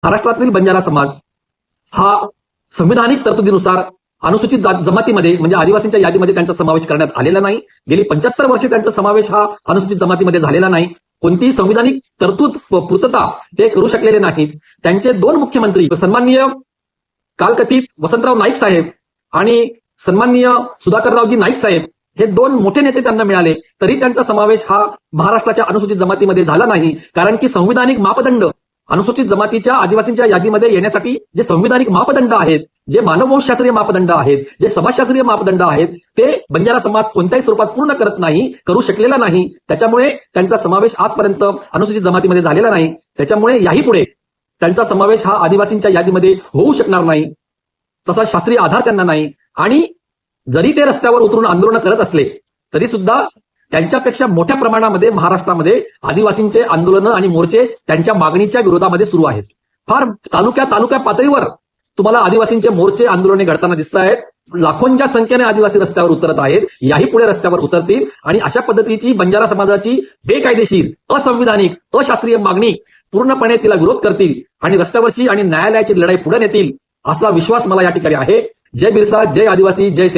महाराष्ट्रातील बंजारा समाज हा संविधानिक तरतुदीनुसार अनुसूचित जमातीमध्ये म्हणजे आदिवासींच्या यादीमध्ये त्यांचा समावेश करण्यात आलेला नाही. गेली 75 वर्षे त्यांचा समावेश हा अनुसूचित जमातीमध्ये झालेला नाही. कोणतीही संविधानिक तरतूद पूर्तता ते करू शकलेले नाहीत. त्यांचे 2 मुख्यमंत्री सन्माननीय कालकथित वसंतराव नाईक साहेब आणि सन्माननीय सुधाकररावजी नाईक साहेब हे 2 मोठे नेते त्यांना मिळाले, तरी त्यांचा समावेश हा महाराष्ट्राच्या अनुसूचित जमातीमध्ये झाला नाही. कारण की संविधानिक मापदंड अनुसूचित जमातीच्या आदिवासींच्या यादीमध्ये येण्यासाठी जे संविधानिक मापदंड आहेत, जे मानववंशशास्त्रीय मापदंड आहेत, जे समाजशास्त्रीय मापदंड आहेत, ते बंजारा समाज कोणत्याही स्वरूपात पूर्ण करत नाही, करू शकलेला नाही. त्याच्यामुळे त्यांचा समावेश आजपर्यंत अनुसूचित जमातीमध्ये झालेला नाही. त्याच्यामुळे याही पुढे त्यांचा समावेश हा आदिवासींच्या यादीमध्ये होऊ शकणार नाही. तसा शास्त्रीय आधार त्यांना नाही. आणि जरी ते रस्त्यावर उतरून आंदोलन करत असले तरी सुद्धा त्यांच्यापेक्षा मोठ्या प्रमाणामध्ये महाराष्ट्रामध्ये आदिवासींचे आंदोलनं आणि मोर्चे त्यांच्या मागणीच्या विरोधामध्ये सुरू आहेत. फार तालुक्या पातळीवर तुम्हाला आदिवासींचे मोर्चे आंदोलने घडताना दिसत आहेत. लाखोंच्या संख्येने आदिवासी रस्त्यावर उतरत आहेत. याही पुढे रस्त्यावर उतरतील आणि अशा पद्धतीची बंजारा समाजाची बेकायदेशीर, असंविधानिक, अशास्त्रीय मागणी पूर्णपणे तिला विरोध करतील आणि रस्त्यावरची आणि न्यायालयाची लढाई पुढे नेतील असा विश्वास मला या ठिकाणी आहे. जय बिरसा, जय आदिवासी, जय सेवा.